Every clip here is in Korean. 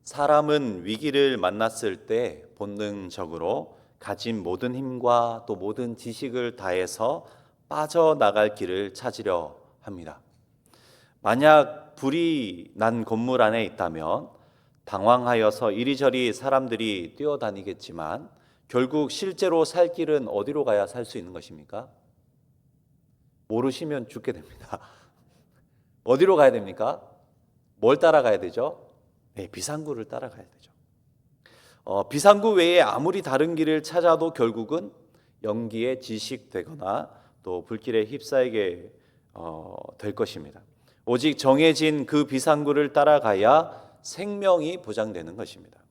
사람은 위기를 만났을 때 본능적으로 가진 모든 힘과 또 모든 지식을 다해서 빠져나갈 길을 찾으려 합니다. 만약 불이 난 건물 안에 있다면 당황하여서 이리저리 사람들이 뛰어다니겠지만 결국 실제로 살 길은 어디로 가야 살 수 있는 것입니까? 모르시면 죽게 됩니다. 어디로 가야 됩니까? 뭘 따라가야 되죠? 네, 비상구를 따라가야 되죠. 비상구 외에 아무리 다른 길을 찾아도 결국은 연기에 질식되거나 또 불길에 휩싸이게 될 것입니다. 오직 정해진 그 비상구를 따라가야 생명이 보장되는 것입니다.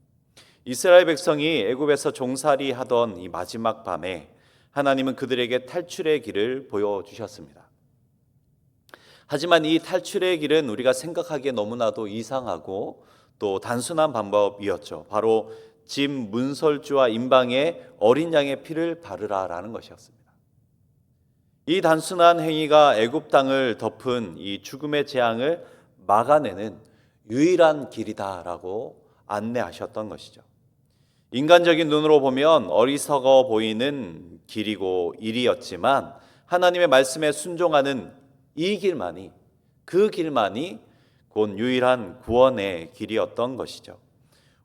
이스라엘 백성이 애굽에서 종살이 하던 이 마지막 밤에 하나님은 그들에게 탈출의 길을 보여주셨습니다. 하지만 이 탈출의 길은 우리가 생각하기에 너무나도 이상하고 또 단순한 방법이었죠. 바로 집 문설주와 임방에 어린 양의 피를 바르라라는 것이었습니다. 이 단순한 행위가 애굽 땅을 덮은 이 죽음의 재앙을 막아내는 유일한 길이다라고 안내하셨던 것이죠. 인간적인 눈으로 보면 어리석어 보이는 길이고 일이었지만 하나님의 말씀에 순종하는 이 길만이, 그 길만이 곧 유일한 구원의 길이었던 것이죠.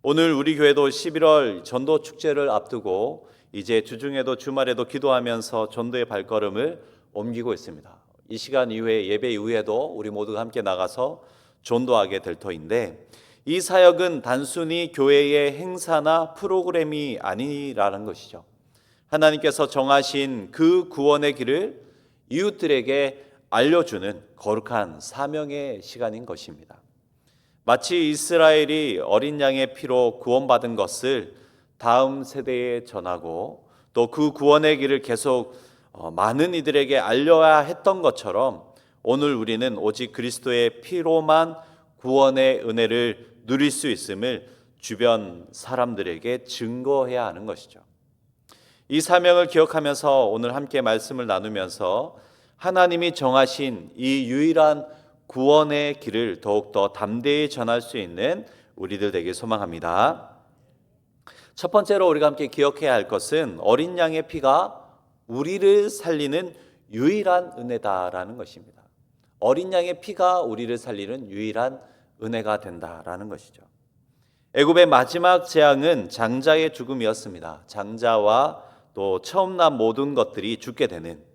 오늘 우리 교회도 11월 전도 축제를 앞두고 이제 주중에도 주말에도 기도하면서 전도의 발걸음을 옮기고 있습니다. 이 시간 이후에 예배 이후에도 우리 모두가 함께 나가서 전도하게 될 터인데, 이 사역은 단순히 교회의 행사나 프로그램이 아니라는 것이죠. 하나님께서 정하신 그 구원의 길을 이웃들에게 알려주는 거룩한 사명의 시간인 것입니다. 마치 이스라엘이 어린 양의 피로 구원받은 것을 다음 세대에 전하고 또 그 구원의 길을 계속 많은 이들에게 알려야 했던 것처럼 오늘 우리는 오직 그리스도의 피로만 구원의 은혜를 누릴 수 있음을 주변 사람들에게 증거해야 하는 것이죠. 이 사명을 기억하면서 오늘 함께 말씀을 나누면서 하나님이 정하신 이 유일한 구원의 길을 더욱더 담대히 전할 수 있는 우리들 되길 소망합니다. 첫 번째로 우리가 함께 기억해야 할 것은 어린 양의 피가 우리를 살리는 유일한 은혜다라는 것입니다. 어린 양의 피가 우리를 살리는 유일한 은혜가 된다라는 것이죠. 애굽의 마지막 재앙은 장자의 죽음이었습니다. 장자와 또 처음 난 모든 것들이 죽게 되는,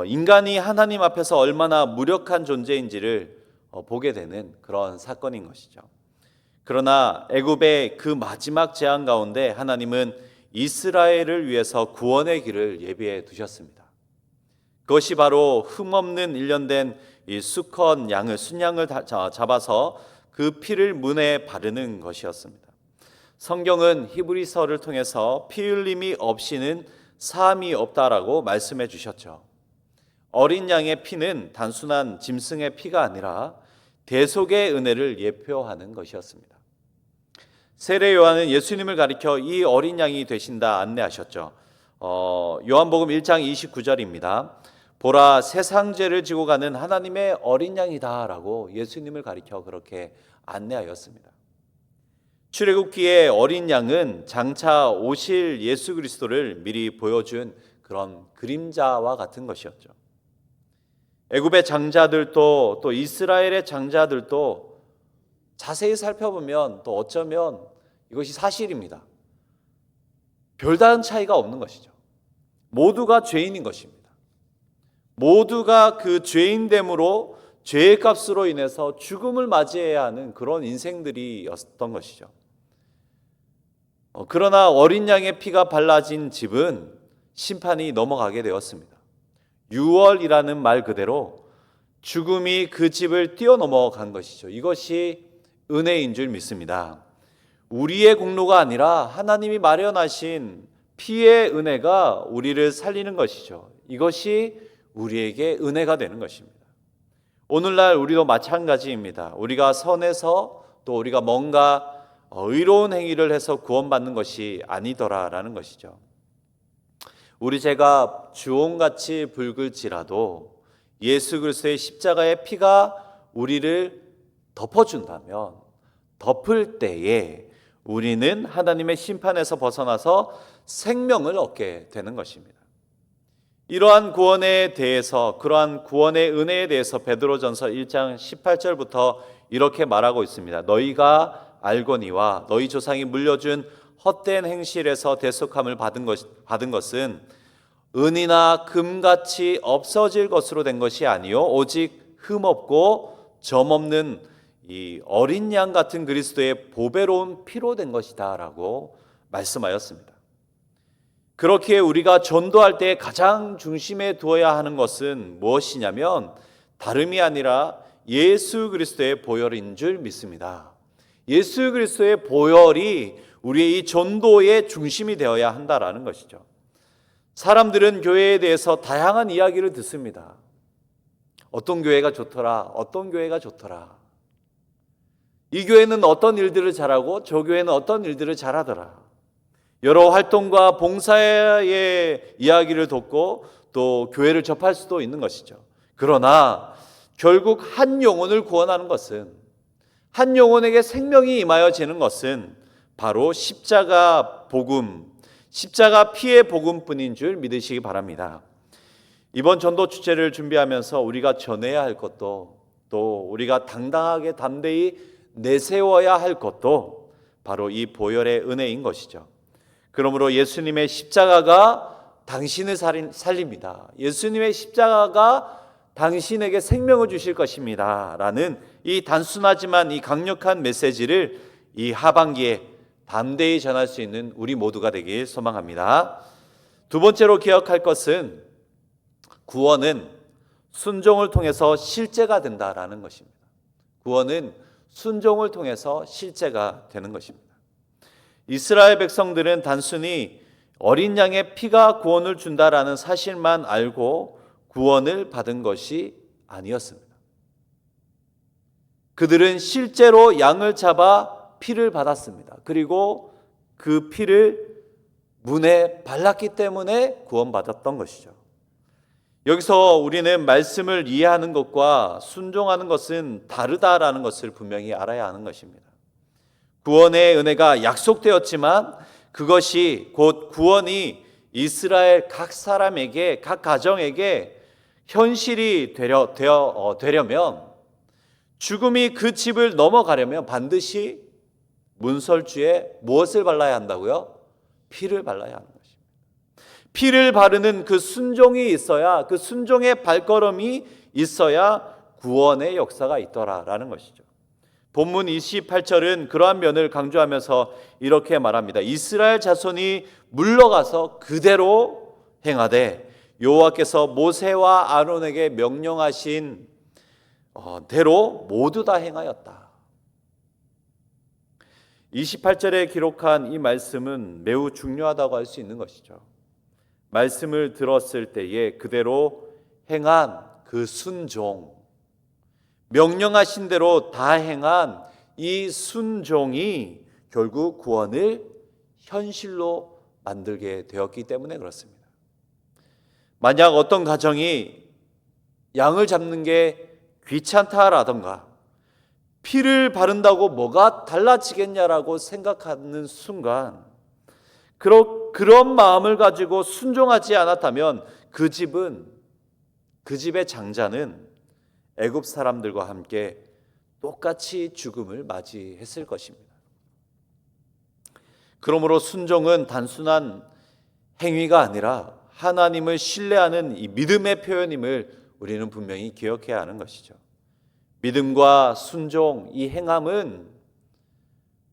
인간이 하나님 앞에서 얼마나 무력한 존재인지를 보게 되는 그런 사건인 것이죠. 그러나 애굽의 그 마지막 재앙 가운데 하나님은 이스라엘을 위해서 구원의 길을 예비해 두셨습니다. 그것이 바로 흠없는 일련된 이 수컷 양을, 순양을 잡아서 그 피를 문에 바르는 것이었습니다. 성경은 히브리서를 통해서 피 흘림이 없이는 사함이 없다라고 말씀해 주셨죠. 어린 양의 피는 단순한 짐승의 피가 아니라 대속의 은혜를 예표하는 것이었습니다. 세례 요한은 예수님을 가리켜 이 어린 양이 되신다 안내하셨죠. 요한복음 1장 29절입니다. 보라, 세상 죄를 지고 가는 하나님의 어린 양이다 라고 예수님을 가리켜 그렇게 안내하였습니다. 출애굽기의 어린 양은 장차 오실 예수 그리스도를 미리 보여준 그런 그림자와 같은 것이었죠. 애굽의 장자들도 또 이스라엘의 장자들도 자세히 살펴보면 또 어쩌면 이것이 사실입니다. 별다른 차이가 없는 것이죠. 모두가 죄인인 것입니다. 모두가 그 죄인됨으로 죄의 값으로 인해서 죽음을 맞이해야 하는 그런 인생들이었던 것이죠. 그러나 어린 양의 피가 발라진 집은 심판이 넘어가게 되었습니다. 유월이라는 말 그대로 죽음이 그 집을 뛰어넘어간 것이죠. 이것이 은혜인 줄 믿습니다. 우리의 공로가 아니라 하나님이 마련하신 피의 은혜가 우리를 살리는 것이죠. 이것이 우리에게 은혜가 되는 것입니다. 오늘날 우리도 마찬가지입니다. 우리가 선해서 또 우리가 뭔가 의로운 행위를 해서 구원받는 것이 아니더라라는 것이죠. 우리 죄가 주홍같이 붉을지라도 예수 그리스도의 십자가의 피가 우리를 덮어준다면, 덮을 때에 우리는 하나님의 심판에서 벗어나서 생명을 얻게 되는 것입니다. 이러한 구원에 대해서, 그러한 구원의 은혜에 대해서 베드로전서 1장 18절부터 이렇게 말하고 있습니다. 너희가 알거니와 너희 조상이 물려준 헛된 행실에서 대속함을 받은 것은 은이나 금같이 없어질 것으로 된 것이 아니요 오직 흠없고 점없는 이 어린 양 같은 그리스도의 보배로운 피로 된 것이다 라고 말씀하였습니다. 그렇기에 우리가 전도할 때 가장 중심에 두어야 하는 것은 무엇이냐면 다름이 아니라 예수 그리스도의 보혈인 줄 믿습니다. 예수 그리스도의 보혈이 우리의 이 전도의 중심이 되어야 한다라는 것이죠. 사람들은 교회에 대해서 다양한 이야기를 듣습니다. 어떤 교회가 좋더라, 어떤 교회가 좋더라. 이 교회는 어떤 일들을 잘하고 저 교회는 어떤 일들을 잘하더라. 여러 활동과 봉사의 이야기를 듣고 또 교회를 접할 수도 있는 것이죠. 그러나 결국 한 영혼을 구원하는 것은, 한 영혼에게 생명이 임하여지는 것은 바로 십자가 복음, 십자가 피의 복음뿐인 줄 믿으시기 바랍니다. 이번 전도 주제를 준비하면서 우리가 전해야 할 것도, 또 우리가 당당하게 담대히 내세워야 할 것도 바로 이 보혈의 은혜인 것이죠. 그러므로 예수님의 십자가가 당신을 살립니다. 예수님의 십자가가 당신에게 생명을 주실 것입니다 라는 이 단순하지만 이 강력한 메시지를 이 하반기에 담대히 전할 수 있는 우리 모두가 되길 소망합니다. 두 번째로 기억할 것은 구원은 순종을 통해서 실제가 된다라는 것입니다. 구원은 순종을 통해서 실제가 되는 것입니다. 이스라엘 백성들은 단순히 어린 양의 피가 구원을 준다라는 사실만 알고 구원을 받은 것이 아니었습니다. 그들은 실제로 양을 잡아 피를 받았습니다. 그리고 그 피를 문에 발랐기 때문에 구원받았던 것이죠. 여기서 우리는 말씀을 이해하는 것과 순종하는 것은 다르다라는 것을 분명히 알아야 하는 것입니다. 구원의 은혜가 약속되었지만 그것이 곧 구원이 이스라엘 각 사람에게, 각 가정에게 현실이 되려면, 죽음이 그 집을 넘어가려면 반드시 문설주에 무엇을 발라야 한다고요? 피를 발라야 하는 것입니다. 피를 바르는 그 순종이 있어야, 그 순종의 발걸음이 있어야 구원의 역사가 있더라라는 것이죠. 본문 28절은 그러한 면을 강조하면서 이렇게 말합니다. 이스라엘 자손이 물러가서 그대로 행하되 여호와께서 모세와 아론에게 명령하신 대로 모두 다 행하였다. 28절에 기록한 이 말씀은 매우 중요하다고 할 수 있는 것이죠. 말씀을 들었을 때에 그대로 행한 그 순종, 명령하신 대로 다 행한 이 순종이 결국 구원을 현실로 만들게 되었기 때문에 그렇습니다. 만약 어떤 가정이 양을 잡는 게 귀찮다라던가 피를 바른다고 뭐가 달라지겠냐라고 생각하는 순간 그런 마음을 가지고 순종하지 않았다면 그 집의 장자는 애굽 사람들과 함께 똑같이 죽음을 맞이했을 것입니다. 그러므로 순종은 단순한 행위가 아니라 하나님을 신뢰하는 이 믿음의 표현임을 우리는 분명히 기억해야 하는 것이죠. 믿음과 순종, 이 행함은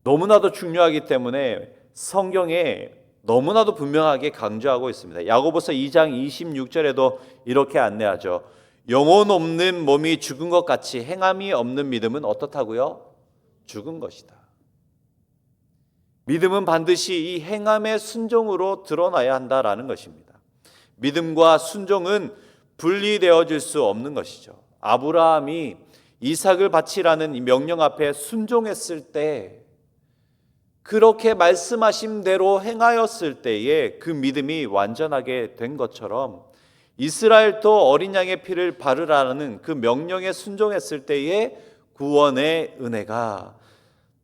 너무나도 중요하기 때문에 성경에 너무나도 분명하게 강조하고 있습니다. 야고보서 2장 26절에도 이렇게 안내하죠. 영혼 없는 몸이 죽은 것 같이 행함이 없는 믿음은 어떻다고요? 죽은 것이다. 믿음은 반드시 이 행함의 순종으로 드러나야 한다라는 것입니다. 믿음과 순종은 분리되어질 수 없는 것이죠. 아브라함이 이삭을 바치라는 이 명령 앞에 순종했을 때, 그렇게 말씀하신 대로 행하였을 때에 그 믿음이 완전하게 된 것처럼 이스라엘도 어린 양의 피를 바르라는 그 명령에 순종했을 때에 구원의 은혜가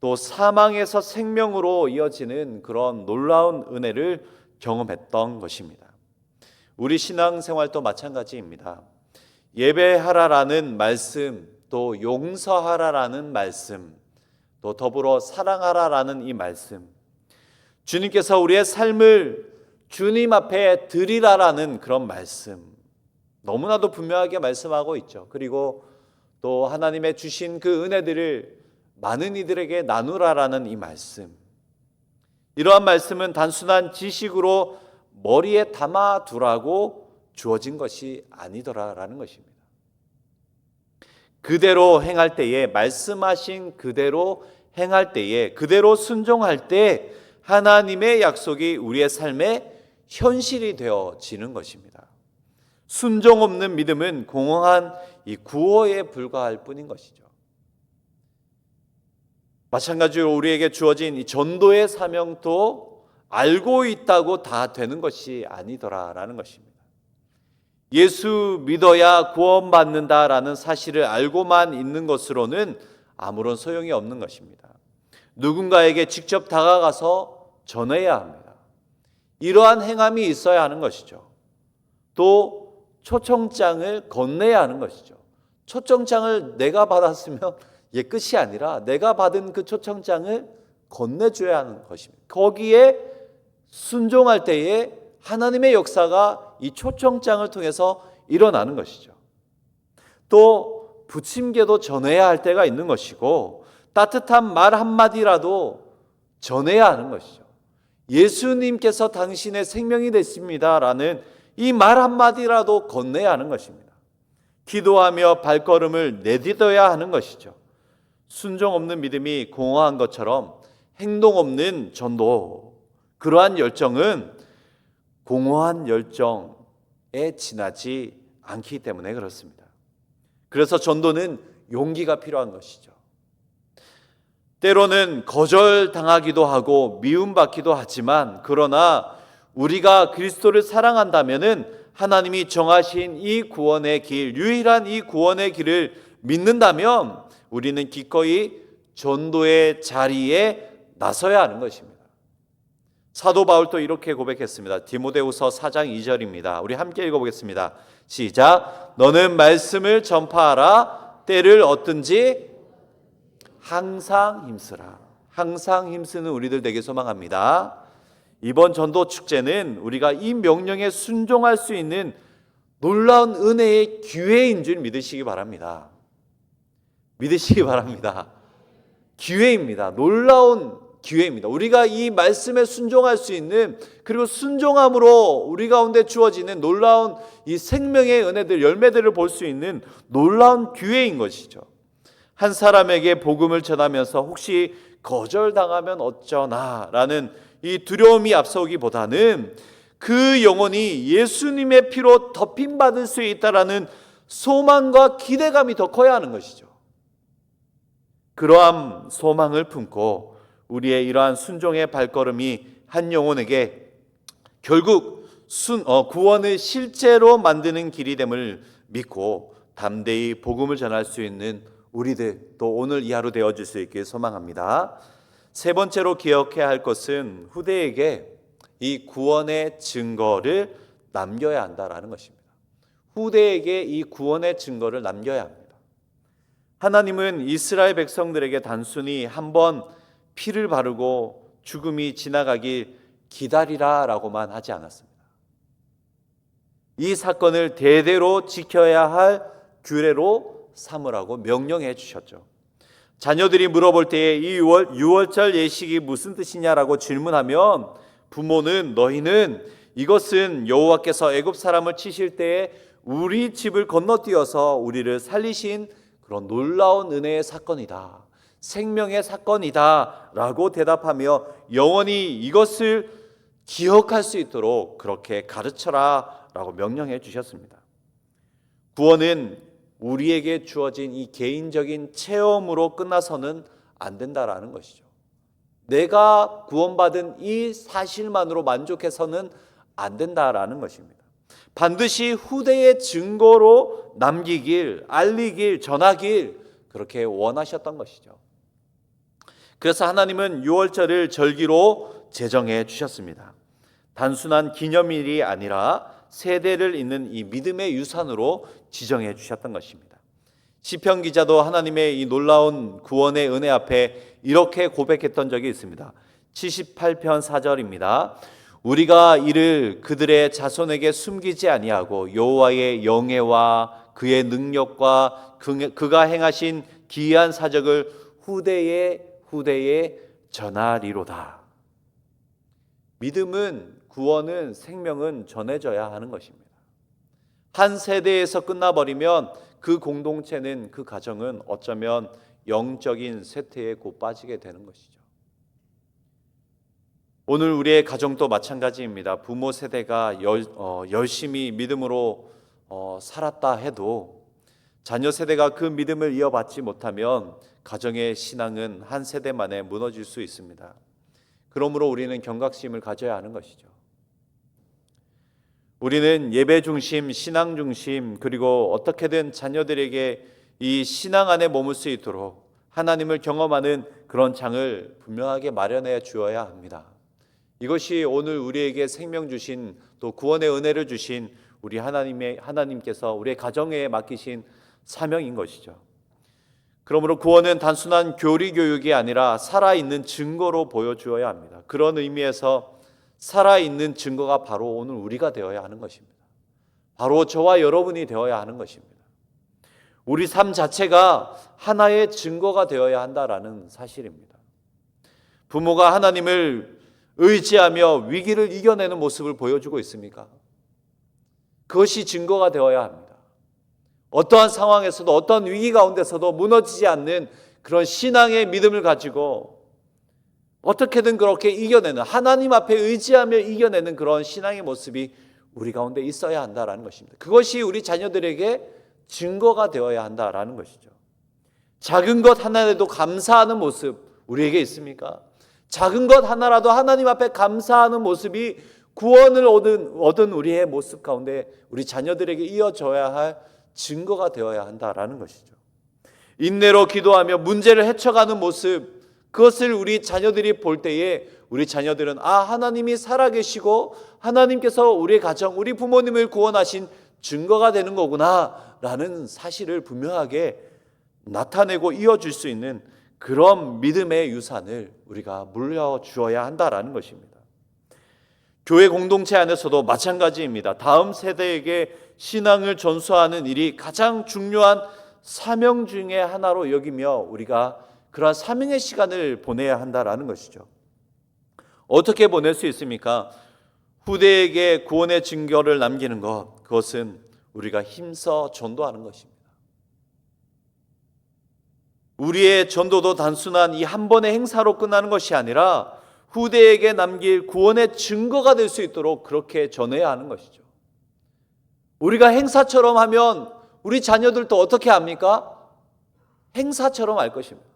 또 사망에서 생명으로 이어지는 그런 놀라운 은혜를 경험했던 것입니다. 우리 신앙생활도 마찬가지입니다. 예배하라라는 말씀, 또 용서하라라는 말씀, 또 더불어 사랑하라라는 이 말씀, 주님께서 우리의 삶을 주님 앞에 드리라라는 그런 말씀, 너무나도 분명하게 말씀하고 있죠. 그리고 또 하나님의 주신 그 은혜들을 많은 이들에게 나누라라는 이 말씀, 이러한 말씀은 단순한 지식으로 머리에 담아두라고 주어진 것이 아니더라라는 것입니다. 그대로 행할 때에, 말씀하신 그대로 행할 때에, 그대로 순종할 때 하나님의 약속이 우리의 삶에 현실이 되어지는 것입니다. 순종 없는 믿음은 공허한 이 구호에 불과할 뿐인 것이죠. 마찬가지로 우리에게 주어진 이 전도의 사명도 알고 있다고 다 되는 것이 아니더라라는 것입니다. 예수 믿어야 구원받는다라는 사실을 알고만 있는 것으로는 아무런 소용이 없는 것입니다. 누군가에게 직접 다가가서 전해야 합니다. 이러한 행함이 있어야 하는 것이죠. 또 초청장을 건네야 하는 것이죠. 초청장을 내가 받았으면 이게 끝이 아니라 내가 받은 그 초청장을 건네줘야 하는 것입니다. 거기에 순종할 때에 하나님의 역사가 이 초청장을 통해서 일어나는 것이죠. 또 부침개도 전해야 할 때가 있는 것이고, 따뜻한 말 한마디라도 전해야 하는 것이죠. 예수님께서 당신의 생명이 됐습니다라는 이 말 한마디라도 건네야 하는 것입니다. 기도하며 발걸음을 내딛어야 하는 것이죠. 순종 없는 믿음이 공허한 것처럼 행동 없는 전도, 그러한 열정은 공허한 열정에 지나지 않기 때문에 그렇습니다. 그래서 전도는 용기가 필요한 것이죠. 때로는 거절당하기도 하고 미움받기도 하지만, 그러나 우리가 그리스도를 사랑한다면은 하나님이 정하신 이 구원의 길, 유일한 이 구원의 길을 믿는다면 우리는 기꺼이 전도의 자리에 나서야 하는 것입니다. 사도 바울도 이렇게 고백했습니다. 디모데후서 4장 2절입니다. 우리 함께 읽어보겠습니다. 시작. 너는 말씀을 전파하라. 때를 얻든지 항상 힘쓰라. 항상 힘쓰는 우리들 되게 소망합니다. 이번 전도 축제는 우리가 이 명령에 순종할 수 있는 놀라운 은혜의 기회인 줄 믿으시기 바랍니다. 믿으시기 바랍니다. 기회입니다. 놀라운 기회입니다. 우리가 이 말씀에 순종할 수 있는, 그리고 순종함으로 우리 가운데 주어지는 놀라운 이 생명의 은혜들, 열매들을 볼 수 있는 놀라운 기회인 것이죠. 한 사람에게 복음을 전하면서 혹시 거절당하면 어쩌나라는 이 두려움이 앞서기보다는 그 영혼이 예수님의 피로 덮임받을 수 있다라는 소망과 기대감이 더 커야 하는 것이죠. 그러한 소망을 품고 우리의 이러한 순종의 발걸음이 한 영혼에게 결국 구원을 실제로 만드는 길이 됨을 믿고 담대히 복음을 전할 수 있는 우리들, 또 오늘 이 하루 되어질 수 있길 소망합니다. 세 번째로 기억해야 할 것은 후대에게 이 구원의 증거를 남겨야 한다라는 것입니다. 후대에게 이 구원의 증거를 남겨야 합니다. 하나님은 이스라엘 백성들에게 단순히 한번 피를 바르고 죽음이 지나가길 기다리라라고만 하지 않았습니다. 이 사건을 대대로 지켜야 할 규례로 삼으라고 명령해 주셨죠. 자녀들이 물어볼 때에 이 유월절 예식이 무슨 뜻이냐라고 질문하면 부모는 너희는 이것은 여호와께서 애굽 사람을 치실 때에 우리 집을 건너뛰어서 우리를 살리신 그런 놀라운 은혜의 사건이다, 생명의 사건이다 라고 대답하며 영원히 이것을 기억할 수 있도록 그렇게 가르쳐라 라고 명령해 주셨습니다. 구원은 우리에게 주어진 이 개인적인 체험으로 끝나서는 안 된다라는 것이죠. 내가 구원받은 이 사실만으로 만족해서는 안 된다라는 것입니다. 반드시 후대의 증거로 남기길, 알리길, 전하길 그렇게 원하셨던 것이죠. 그래서 하나님은 유월절을 절기로 제정해 주셨습니다. 단순한 기념일이 아니라 세대를 잇는 이 믿음의 유산으로 지정해 주셨던 것입니다. 시편 기자도 하나님의 이 놀라운 구원의 은혜 앞에 이렇게 고백했던 적이 있습니다. 78편 4절입니다. 우리가 이를 그들의 자손에게 숨기지 아니하고 여호와의 영예와 그의 능력과 그가 행하신 기이한 사적을 후대에 전하리로다. 믿음은, 구원은, 생명은 전해져야 하는 것입니다. 한 세대에서 끝나버리면 그 공동체는, 그 가정은 어쩌면 영적인 쇠퇴에 곧 빠지게 되는 것이죠. 오늘 우리의 가정도 마찬가지입니다. 부모 세대가 열심히 믿음으로 살았다 해도 자녀 세대가 그 믿음을 이어받지 못하면 가정의 신앙은 한 세대 만에 무너질 수 있습니다. 그러므로 우리는 경각심을 가져야 하는 것이죠. 우리는 예배 중심, 신앙 중심, 그리고 어떻게든 자녀들에게 이 신앙 안에 머물 수 있도록 하나님을 경험하는 그런 장을 분명하게 마련해 주어야 합니다. 이것이 오늘 우리에게 생명 주신, 또 구원의 은혜를 주신 우리 하나님께서 우리의 가정에 맡기신 사명인 것이죠. 그러므로 구원은 단순한 교리 교육이 아니라 살아있는 증거로 보여주어야 합니다. 그런 의미에서 살아있는 증거가 바로 오늘 우리가 되어야 하는 것입니다. 바로 저와 여러분이 되어야 하는 것입니다. 우리 삶 자체가 하나의 증거가 되어야 한다라는 사실입니다. 부모가 하나님을 의지하며 위기를 이겨내는 모습을 보여주고 있습니까? 그것이 증거가 되어야 합니다. 어떠한 상황에서도, 어떤 위기 가운데서도 무너지지 않는 그런 신앙의 믿음을 가지고 어떻게든 그렇게 이겨내는, 하나님 앞에 의지하며 이겨내는 그런 신앙의 모습이 우리 가운데 있어야 한다라는 것입니다. 그것이 우리 자녀들에게 증거가 되어야 한다라는 것이죠. 작은 것 하나라도 감사하는 모습 우리에게 있습니까? 작은 것 하나라도 하나님 앞에 감사하는 모습이 구원을 얻은 우리의 모습 가운데 우리 자녀들에게 이어져야 할 증거가 되어야 한다라는 것이죠. 인내로 기도하며 문제를 헤쳐가는 모습, 그것을 우리 자녀들이 볼 때에 우리 자녀들은 하나님이 살아계시고 하나님께서 우리의 가정, 우리 부모님을 구원하신 증거가 되는 거구나 라는 사실을 분명하게 나타내고 이어줄 수 있는 그런 믿음의 유산을 우리가 물려주어야 한다라는 것입니다. 교회 공동체 안에서도 마찬가지입니다. 다음 세대에게 신앙을 전수하는 일이 가장 중요한 사명 중의 하나로 여기며 우리가 그러한 사명의 시간을 보내야 한다라는 것이죠. 어떻게 보낼 수 있습니까? 후대에게 구원의 증거를 남기는 것, 그것은 우리가 힘써 전도하는 것입니다. 우리의 전도도 단순한 이 한 번의 행사로 끝나는 것이 아니라 후대에게 남길 구원의 증거가 될 수 있도록 그렇게 전해야 하는 것이죠. 우리가 행사처럼 하면 우리 자녀들도 어떻게 합니까? 행사처럼 할 것입니다.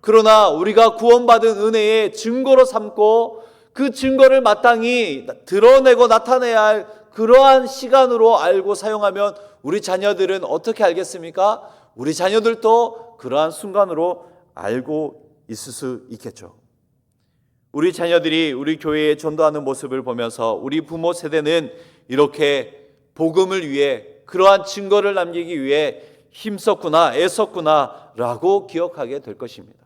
그러나 우리가 구원받은 은혜의 증거로 삼고 그 증거를 마땅히 드러내고 나타내야 할 그러한 시간으로 알고 사용하면 우리 자녀들은 어떻게 알겠습니까? 우리 자녀들도 그러한 순간으로 알고 있을 수 있겠죠. 우리 자녀들이 우리 교회에 전도하는 모습을 보면서 우리 부모 세대는 이렇게 복음을 위해, 그러한 증거를 남기기 위해 힘썼구나, 애썼구나 라고 기억하게 될 것입니다.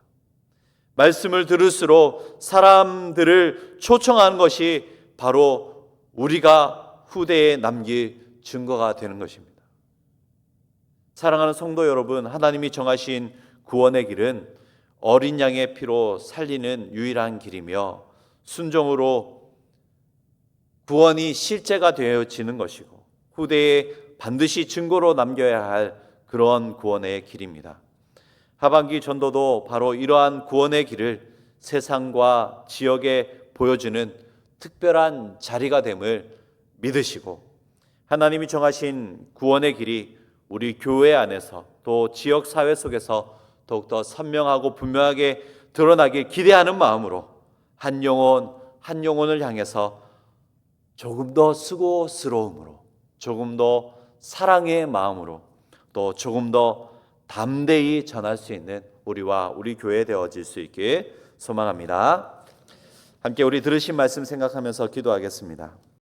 말씀을 들을수록 사람들을 초청하는 것이 바로 우리가 후대에 남길 증거가 되는 것입니다. 사랑하는 성도 여러분, 하나님이 정하신 구원의 길은 어린 양의 피로 살리는 유일한 길이며 순종으로 구원이 실제가 되어지는 것이고 후대에 반드시 증거로 남겨야 할 그런 구원의 길입니다. 하반기 전도도 바로 이러한 구원의 길을 세상과 지역에 보여주는 특별한 자리가 됨을 믿으시고 하나님이 정하신 구원의 길이 우리 교회 안에서 또 지역 사회 속에서 더욱더 선명하고 분명하게 드러나길 기대하는 마음으로 한 영혼을 향해서 조금 더 수고스러움으로, 조금 더 사랑의 마음으로, 또 조금 더 담대히 전할 수 있는 우리와 우리 교회 되어질 수 있길 소망합니다. 함께 우리 들으신 말씀 생각하면서 기도하겠습니다.